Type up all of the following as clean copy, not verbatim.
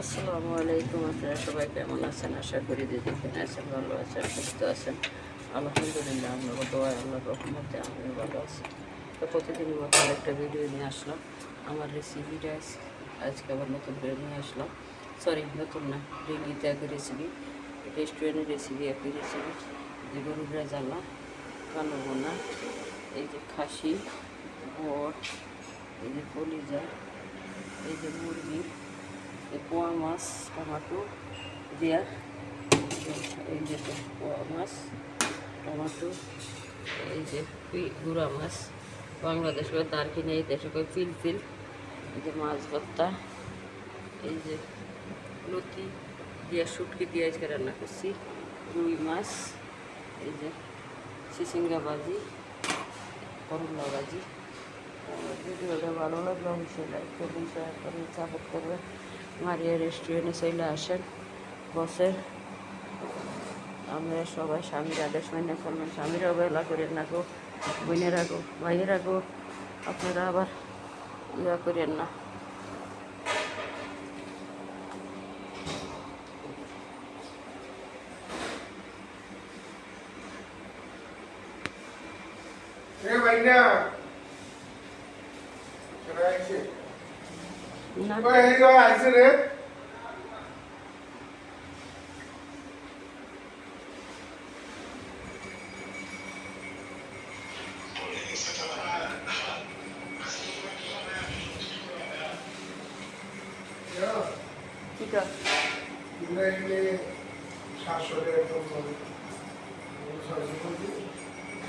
আসসালামু আলাইকুম। আপনারা সবাই কেমন আছেন? আশা করি যে যেখানে আছেন ভালো আছেন, সুস্থ আছেন। আলহামদুলিল্লাহ, আমরা দোয়ায় আল্লাহর রহমতে আমিও ভালো আছি। তো প্রতিদিনই মতো একটা ভিডিও নিয়ে আসলাম। আমার রেসিপিটা আজকে আবার নতুন করে নিয়ে আসলাম। সরি, নতুন না, ডেইলিতে একই রেসিপি, রেস্টুরেন্টের রেসিপি, একই রেসিপি। যে গরুর রেজালা, কালো বোনা, এই যে খাসি, ভোট, এই যে কলিজা, এই যে মুরগি, এই পোয়া মাছ, টমাটো দেওয়া, এই যে পোয়া মাছ, টমাটো, এই যে গুঁড়া মাছ, বাংলাদেশ করে তার কিনে, এই দেশে করে ফিল, এই যে মাছ ভর্তা, এই যে লতি দিয়া শুটকি দিয়ে আজকে রান্না করছি, রুই মাছ, এই যে চিচিঙ্গা ভাজি, করলা ভাজি। ভিডিওটা ভালো লাগলে অবশ্যই লাইক করবেন, শেয়ার করবেন, সাপোর্ট করবেন। মারিয়া রেস্টুরেন্টে চলে আসেন, বসের আমরা সবাই স্বামীর আদেশ মেনে চলবেন। স্বামীরা অবহেলা করেন না গো, বোনেরা গো, ভাইয়েরা গো, আপনারা আবার ইয়া করেন না।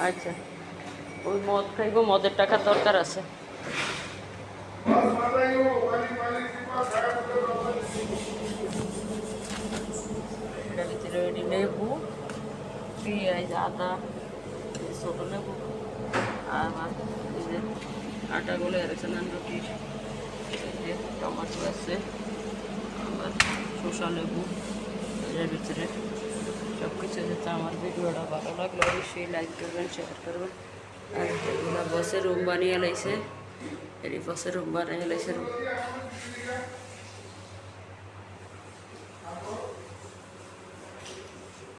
আচ্ছা, ওই মদ খাইব, মদের টাকার দরকার আছে। এটার ভিতরে লেবু, পেঁয়াজ, আদা, ছোটো লেবু, আর এই যে আটা গুলো এরকম নান রুটির, এই যে টমাটো আছে, আবার শসা লেবু, এটার ভিতরে সব কিছু যেতে। আমার ভিডিওটা ভালো লাগলে অবশ্যই লাইক করবেন, শেয়ার করবেন। আর এগুলো বসে রুম বানিয়ে লাইছে, এই বসে রুম বানিয়ে লাইছে।